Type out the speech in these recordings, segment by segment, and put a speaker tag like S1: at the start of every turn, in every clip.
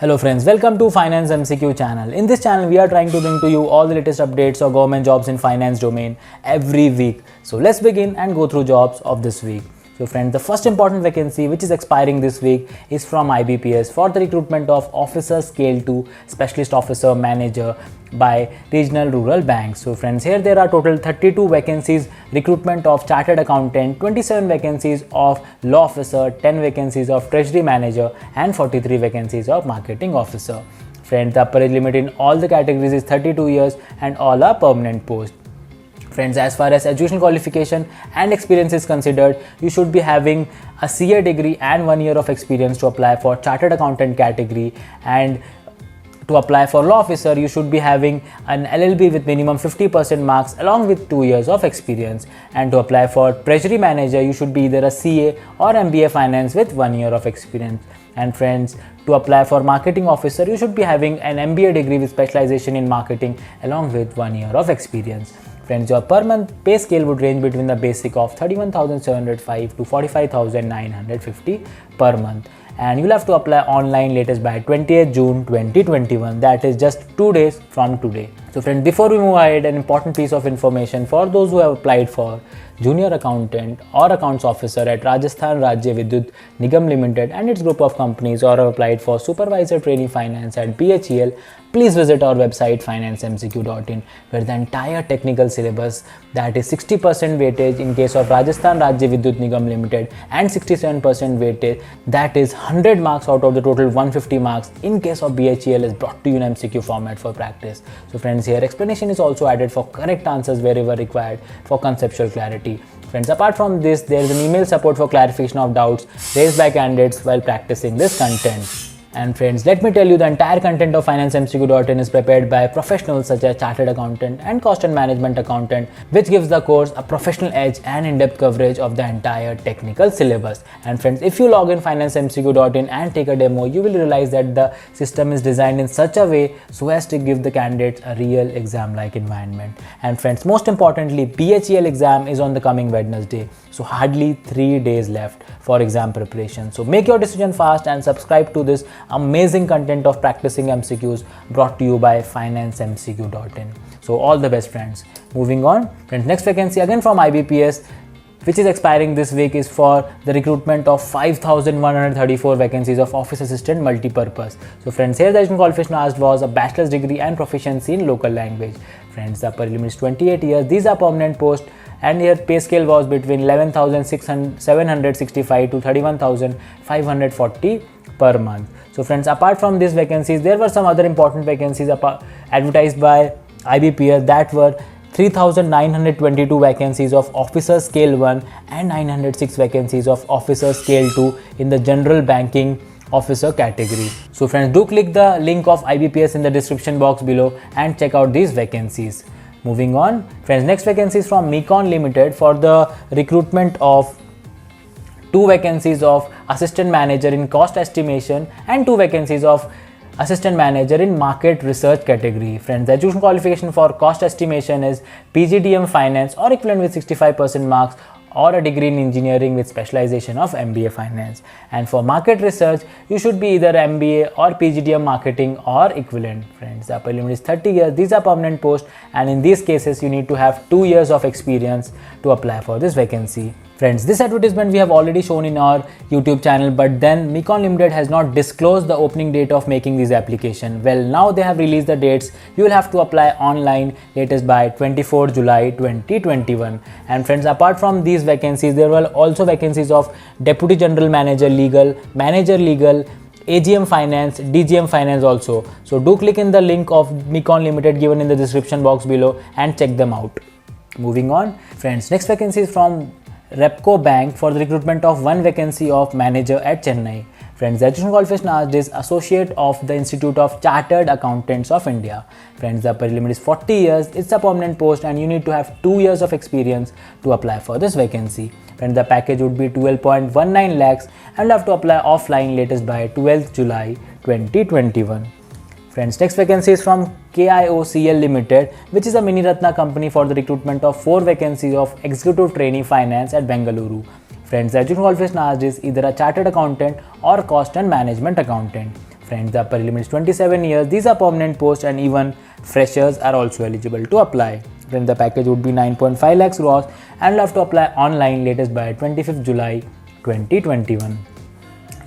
S1: Hello friends, welcome to Finance MCQ channel. In this channel, we are trying to bring to you all the latest updates of government jobs in finance domain every week. So let's begin and go through jobs of this week. So friends, the first important vacancy which is expiring this week is from IBPS for the recruitment of officer scale 2 specialist officer manager by regional rural banks. So friends, here there are total 32 vacancies, recruitment of chartered accountant, 27 vacancies of law officer, 10 vacancies of treasury manager and 43 vacancies of marketing officer. Friends, the upper age limit in all the categories is 32 years and all are permanent posts. Friends, as far as educational qualification and experience is considered, you should be having a CA degree and 1 year of experience to apply for chartered accountant category, and to apply for law officer you should be having an LLB with minimum 50% marks along with 2 years of experience, and to apply for treasury manager you should be either a CA or MBA finance with 1 year of experience. And friends, to apply for marketing officer you should be having an MBA degree with specialization in marketing along with 1 year of experience. Friends, your per month pay scale would range between the basic of 31,705 to 45,950 per month, and you'll have to apply online latest by 20th June 2021, that is just 2 days from today. So friends, before we move ahead, an important piece of information for those who have applied for junior accountant or accounts officer at Rajasthan Rajya Vidyut Nigam Limited and its group of companies, or have applied for supervisor trainee finance at BHEL, please visit our website financemcq.in, where the entire technical syllabus, that is 60% weightage in case of Rajasthan Rajya Vidyut Nigam Limited and 67% weightage, that is 100 marks out of the total 150 marks in case of BHEL, is brought to you in MCQ format for practice. So friends, here explanation is also added for correct answers wherever required for conceptual clarity. Friends, apart from this, there is an email support for clarification of doubts raised by candidates while practicing this content. And friends, let me tell you, the entire content of financemcq.in is prepared by professionals such as chartered accountant and cost and management accountant, which gives the course a professional edge and in-depth coverage of the entire technical syllabus. And friends, if you log in financemcq.in and take a demo, you will realize that the system is designed in such a way so as to give the candidates a real exam-like environment. And friends, most importantly, BHEL exam is on the coming Wednesday, so hardly 3 days left for exam preparation. So make your decision fast and subscribe to this amazing content of practicing MCQs brought to you by financemcq.in. So all the best friends. Moving on, friends, next vacancy again from IBPS which is expiring this week is for the recruitment of 5,134 vacancies of office assistant multi-purpose. So friends, here the education qualification asked was a bachelor's degree and proficiency in local language. Friends, the upper limit is 28 years. These are permanent posts, and here pay scale was between 11,765 to 31,540 per month. So friends, apart from these vacancies, there were some other important vacancies advertised by IBPS, that were 3,922 vacancies of officer scale 1 and 906 vacancies of officer scale 2 in the general banking officer category. So friends, do click the link of IBPS in the description box below and check out these vacancies. Moving on, friends, next vacancy is from Mecon Limited for the recruitment of 2 vacancies of assistant manager in cost estimation and 2 vacancies of assistant manager in market research category. Friends, the education qualification for cost estimation is PGDM finance or equivalent with 65% marks, or a degree in engineering with specialization of MBA finance. And for market research, you should be either MBA or PGDM marketing or equivalent. Friends, the upper limit is 30 years. These are permanent posts, and in these cases you need to have 2 years of experience to apply for this vacancy. Friends, this advertisement we have already shown in our YouTube channel, but then Mecon Limited has not disclosed the opening date of making this application. Well, now they have released the dates. You will have to apply online latest by 24 July 2021. And friends, apart from these vacancies, there were also vacancies of Deputy General Manager Legal, Manager Legal, AGM Finance, DGM Finance also. So do click in the link of Mecon Limited given in the description box below and check them out. Moving on, friends, next vacancy is from Repco Bank for the recruitment of 1 vacancy of manager at Chennai. Friends, the education qualification asked is Associate of the Institute of Chartered Accountants of India. Friends, the upper limit is 40 years. It's a permanent post, and you need to have 2 years of experience to apply for this vacancy. Friends, the package would be 12.19 lakhs, and you'll have to apply offline latest by 12th July 2021. Friends, next vacancy is from KIOCL Limited, which is a Mini Ratna company for the recruitment of 4 vacancies of executive trainee finance at Bengaluru. Friends, the education qualification asked is either a chartered accountant or cost and management accountant. Friends, the upper limit is 27 years. These are permanent posts and even freshers are also eligible to apply. Then the package would be 9.5 lakhs gross and you'll have to apply online latest by 25th July 2021.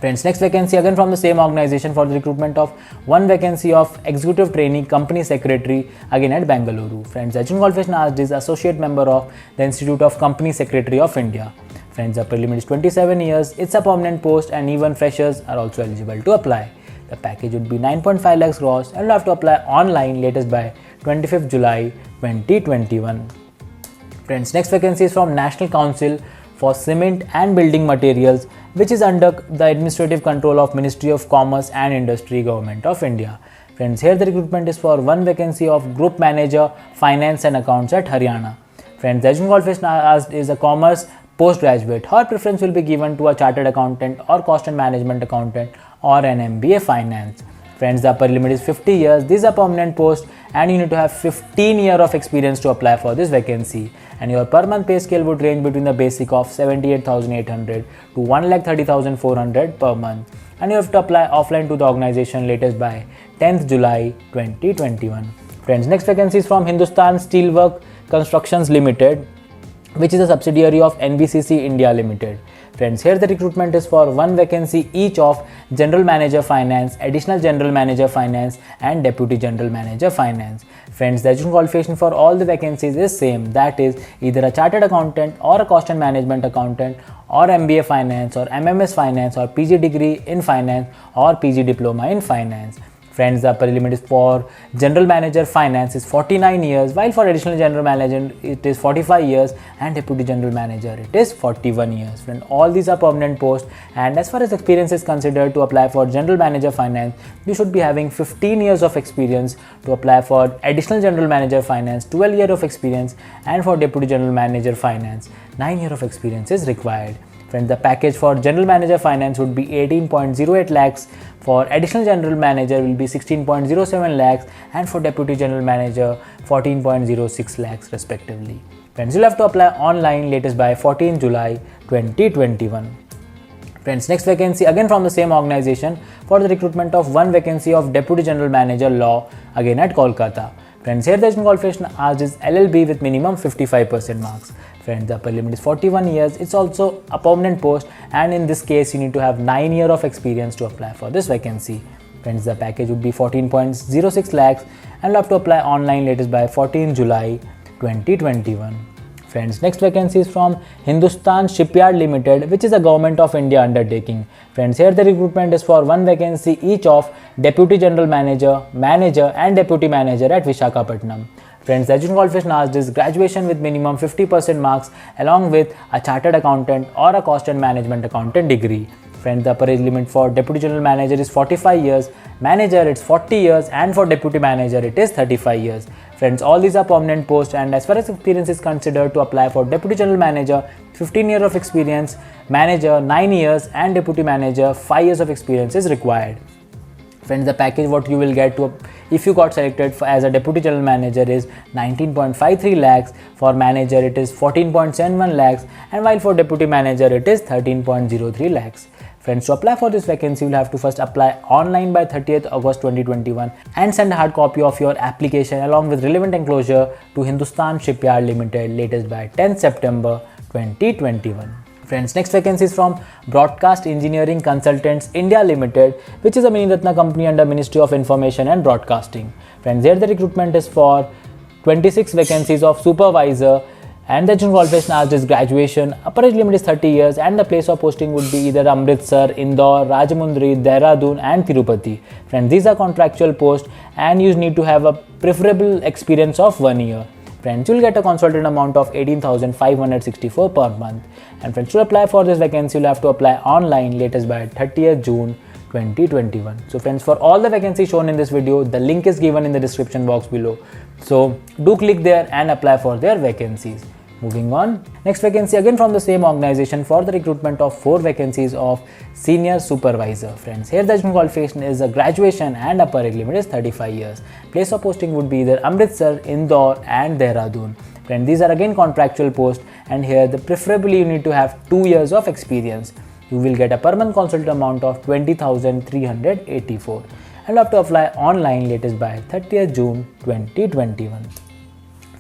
S1: Friends, next vacancy again from the same organization for the recruitment of one vacancy of executive trainee company secretary again at Bengaluru. Friends, Arjun Qualification asked is associate member of the Institute of Company Secretary of India. Friends, the upper limit is 27 years. It's a permanent post and even freshers are also eligible to apply. The package would be 9.5 lakhs gross and you'll have to apply online latest by 25th July 2021. Friends, next vacancy is from National Council for Cement and Building Materials, which is under the administrative control of Ministry of Commerce and Industry, Government of India. Friends, here the recruitment is for one vacancy of Group Manager, Finance and Accounts at Haryana. Friends, the Arjun Qualification asked is a Commerce postgraduate. Her preference will be given to a Chartered Accountant or Cost and Management Accountant or an MBA Finance. Friends, the upper limit is 50 years. These are permanent posts and you need to have 15 years of experience to apply for this vacancy. And your per month pay scale would range between the basic of 78,800 to 1,30,400 per month. And you have to apply offline to the organization latest by 10th July 2021. Friends, next vacancy is from Hindustan Steelwork Constructions Limited, which is a subsidiary of NBCC India Limited. Friends, here the recruitment is for one vacancy each of General Manager Finance, Additional General Manager Finance and Deputy General Manager Finance. Friends, the Arjun qualification for all the vacancies is same, that is either a Chartered Accountant or a Cost and Management Accountant or MBA Finance or MMS Finance or PG degree in Finance or PG Diploma in Finance. Friends, the upper limit is for General Manager Finance is 49 years, while for Additional General Manager it is 45 years and Deputy General Manager it is 41 years. Friends, all these are permanent posts and as far as experience is considered, to apply for General Manager Finance, you should be having 15 years of experience. To apply for Additional General Manager Finance, 12 years of experience, and for Deputy General Manager Finance, 9 years of experience is required. Friends, the package for General Manager Finance would be 18.08 lakhs, for Additional General Manager will be 16.07 lakhs and for Deputy General Manager 14.06 lakhs respectively. Friends, you'll have to apply online latest by 14 July 2021. Friends, next vacancy again from the same organization for the recruitment of one vacancy of Deputy General Manager Law again at Kolkata. Friends, here the qualification asked is LLB with minimum 55% marks. Friends, the upper limit is 41 years. It's also a permanent post and in this case you need to have 9 years of experience to apply for this vacancy. Friends, the package would be 14.06 lakhs and you'll have to apply online latest by 14 July 2021. Friends, next vacancy is from Hindustan Shipyard Limited, which is a Government of India undertaking. Friends, here the recruitment is for one vacancy each of Deputy General Manager, Manager and Deputy Manager at Visakhapatnam. Friends, the Arjun qualification asked is graduation with minimum 50% marks along with a Chartered Accountant or a Cost and Management Accountant degree. Friends, the upper age limit for Deputy General Manager is 45 years, Manager it's 40 years and for Deputy Manager it is 35 years. Friends, all these are permanent posts and as far as experience is considered, to apply for Deputy General Manager 15 years of experience, Manager 9 years and Deputy Manager 5 years of experience is required. Friends, the package what you will get to if you got selected for as a Deputy General Manager is 19.53 lakhs, for Manager it is 14.71 lakhs and while for Deputy Manager it is 13.03 lakhs. Friends, to apply for this vacancy, you will have to first apply online by 30th August 2021 and send a hard copy of your application along with relevant enclosure to Hindustan Shipyard Limited latest by 10th September 2021. Friends, next vacancy is from Broadcast Engineering Consultants India Limited, which is a Mini Ratna company under Ministry of Information and Broadcasting. Friends, here the recruitment is for 26 vacancies of supervisor and the qualification asked is graduation. Upper age limit is 30 years and the place of posting would be either Amritsar, Indore, Rajahmundry, Dehradun and Tirupati. Friends, these are contractual posts and you need to have a preferable experience of 1 year. Friends, you will get a consultant amount of 18,564 per month. And friends, to apply for this vacancy, you'll have to apply online latest by 30th June 2021. So friends, for all the vacancies shown in this video, the link is given in the description box below. So do click there and apply for their vacancies. Moving on, next vacancy again from the same organization for the recruitment of 4 vacancies of Senior Supervisor. Friends, here the qualification is a graduation and upper age limit is 35 years. Place of posting would be either Amritsar, Indore and Dehradun. Friends, these are again contractual posts and here the preferably you need to have 2 years of experience. you will get a per month consultant amount of 20,384 and you have to apply online latest by 30th June 2021.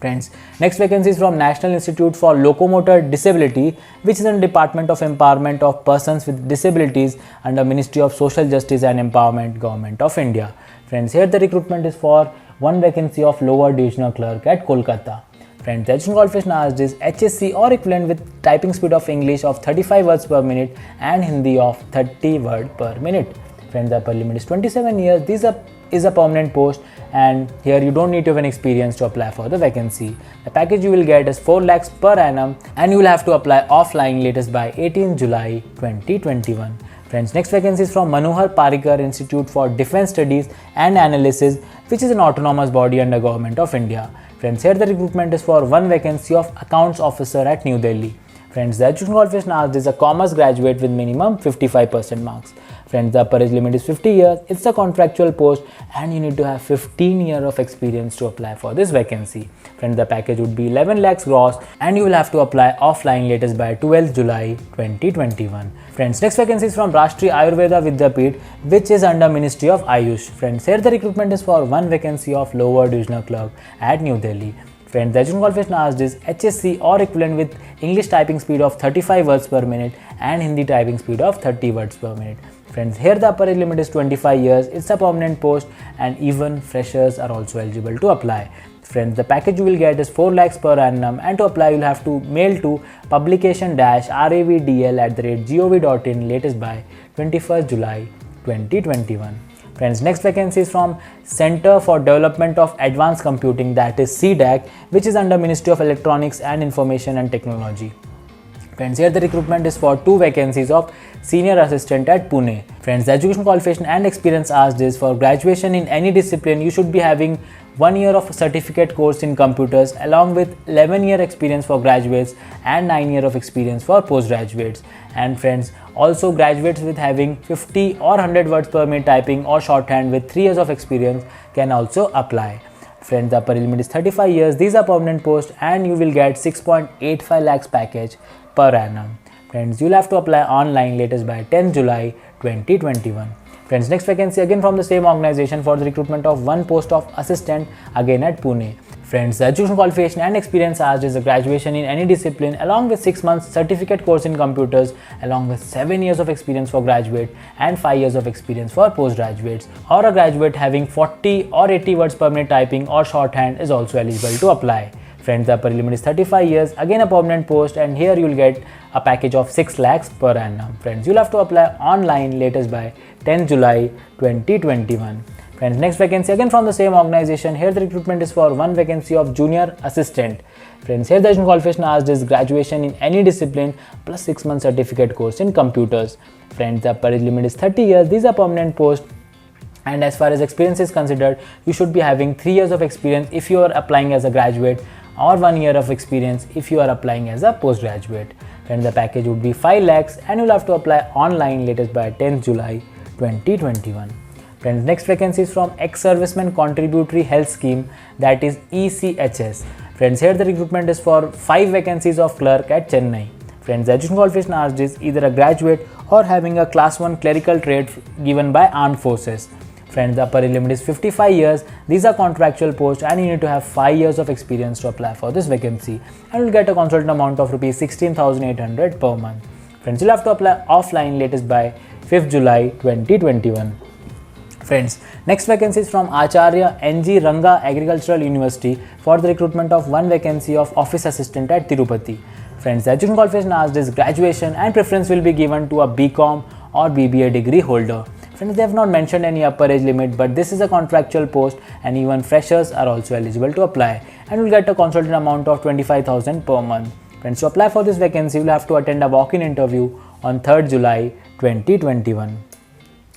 S1: Friends, next vacancy is from National Institute for Locomotor Disability, which is in the Department of Empowerment of Persons with Disabilities under Ministry of Social Justice and Empowerment, Government of India. Friends, here the recruitment is for one vacancy of lower divisional clerk at Kolkata. Friends, the education qualification asked is HSC or equivalent with typing speed of English of 35 words per minute and Hindi of 30 words per minute. Friends, the upper limit is 27 years. This is a permanent post, and here you don't need to have an experience to apply for the vacancy. The package you will get is 4 lakhs per annum and you will have to apply offline latest by 18 July 2021. Friends, next vacancy is from Manohar Parrikar Institute for Defence Studies and Analysis, which is an autonomous body under Government of India. Friends, here the recruitment is for one vacancy of Accounts Officer at New Delhi. Friends, the education qualification asked is a commerce graduate with minimum 55% marks. Friends, the upper age limit is 50 years. It's a contractual post and you need to have 15 years of experience to apply for this vacancy. Friends, the package would be 11 lakhs gross and you will have to apply offline latest by 12th July 2021. Friends, next vacancy is from Rashtriya Ayurveda Vidyapeeth, which is under Ministry of Ayush. Friends, here the recruitment is for one vacancy of lower divisional clerk at New Delhi. Friends, the education qualification asked is HSC or equivalent with English typing speed of 35 words per minute and Hindi typing speed of 30 words per minute. Friends, here the upper age limit is 25 years. It's a permanent post and even freshers are also eligible to apply. Friends, the package you will get is 4 lakhs per annum and to apply you will have to mail to publication-ravdl@gov.in latest by 21st July 2021. Friends, next vacancy is from Center for Development of Advanced Computing, that is CDAC, which is under Ministry of Electronics and Information and Technology. Friends, here the recruitment is for two vacancies of Senior Assistant at Pune. Friends, the education qualification and experience asked is for graduation in any discipline, you should be having 1 year of certificate course in computers along with 11-year experience for graduates and 9 years of experience for postgraduates. And friends, also graduates with having 50 or 100 words per minute typing or shorthand with 3 years of experience can also apply. Friends, the upper limit is 35 years. These are permanent posts and you will get 6.85 lakhs package per annum. Friends, you'll have to apply online latest by 10 July 2021. Friends, next vacancy again from the same organization for the recruitment of one post of assistant again at Pune. Friends, the education qualification and experience asked is a graduation in any discipline along with 6 months certificate course in computers along with 7 years of experience for graduate and 5 years of experience for postgraduates, or a graduate having 40 or 80 words per minute typing or shorthand is also eligible to apply. Friends, the upper limit is 35 years, again a permanent post, and here you will get a package of 6 lakhs per annum. Friends, you'll have to apply online latest by 10 July 2021. Friends, next vacancy again from the same organization. Here the recruitment is for one vacancy of junior assistant. Friends, here the education qualification asked is graduation in any discipline plus 6 months certificate course in computers. Friends, the upper age limit is 30 years. These are permanent posts. And as far as experience is considered, you should be having 3 years of experience if you are applying as a graduate or 1 year of experience if you are applying as a postgraduate. Then the package would be 5 lakhs and you'll have to apply online latest by 10th July 2021. Friends, next vacancy is from Ex-Servicemen Contributory Health Scheme, that is ECHS. Friends, here the recruitment is for 5 vacancies of clerk at Chennai. Friends, the education qualification asked is either a graduate or having a class 1 clerical trade given by armed forces. Friends, the upper limit is 55 years. These are contractual posts and you need to have 5 years of experience to apply for this vacancy, and you'll get a consultant amount of rupees 16,800 per month. Friends, you'll have to apply offline latest by 5th July 2021. Friends, next vacancy is from Acharya NG Ranga Agricultural University for the recruitment of one vacancy of office assistant at Tirupati. Friends, the education qualification asked is graduation and preference will be given to a BCom or BBA degree holder. Friends, they have not mentioned any upper age limit, but this is a contractual post and even freshers are also eligible to apply, and will get a consultant amount of 25,000 per month. Friends, to apply for this vacancy, you will have to attend a walk-in interview on 3rd July 2021.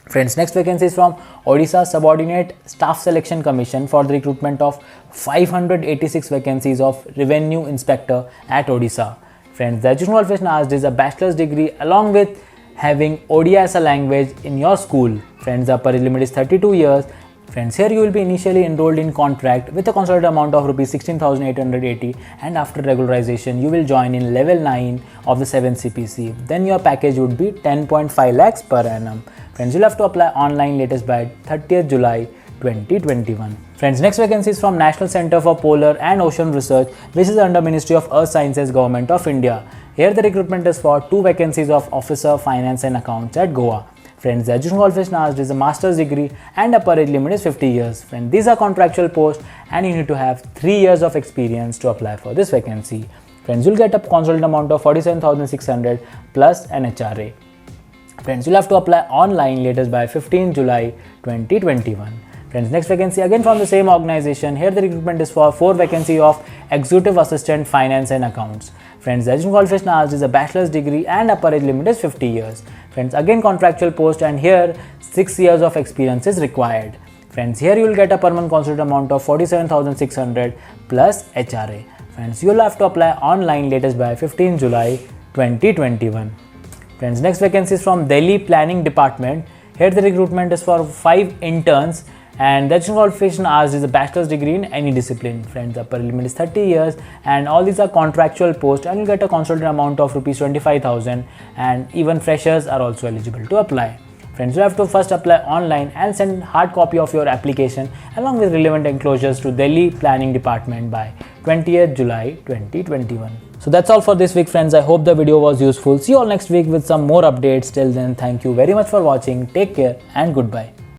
S1: Friends, next vacancy is from Odisha Subordinate Staff Selection Commission for the recruitment of 586 vacancies of Revenue Inspector at Odisha. Friends, the education qualification asked is a bachelor's degree along with having ODI as a language in your school. Friends, the upper limit is 32 years Friends, here you will be initially enrolled in contract with a consolidated amount of rupees 16,880, and after regularization you will join in level 9 of the 7th CPC. Then your package would be 10.5 lakhs per annum. Friends, you'll have to apply online latest by 30th July 2021. Friends, next vacancy is from National Center for Polar and Ocean Research, which is under Ministry of Earth Sciences, Government of India. Here the recruitment is for 2 vacancies of Officer Finance and Accounts at Goa. Friends, the education qualification asked is a master's degree and upper age limit is 50 years. Friends, these are contractual posts and you need to have 3 years of experience to apply for this vacancy. Friends, you'll get a consolidated amount of 47,600 plus an HRA. Friends, you'll have to apply online latest by 15 July 2021. Friends, next vacancy again from the same organization. Here the recruitment is for 4 vacancy of Executive Assistant Finance and Accounts. Friends, the education qualification asked is a bachelor's degree and upper age limit is 50 years. Friends, again contractual post and here 6 years of experience is required. Friends, here you will get a per month consolidated amount of 47,600 plus HRA. Friends, you will have to apply online latest by 15 July 2021. Friends, next vacancy is from Delhi Planning Department. Here the recruitment is for 5 interns and the education qualification asked is a bachelor's degree in any discipline. Friends, the upper limit is 30 years and all these are contractual posts and you get a consolidated amount of rupees 25,000 and even freshers are also eligible to apply. Friends, you have to first apply online and send hard copy of your application along with relevant enclosures to Delhi Planning Department by 20th July 2021. So that's all for this week, friends. I hope the video was useful. See you all next week with some more updates. Till then, thank you very much for watching. Take care and goodbye.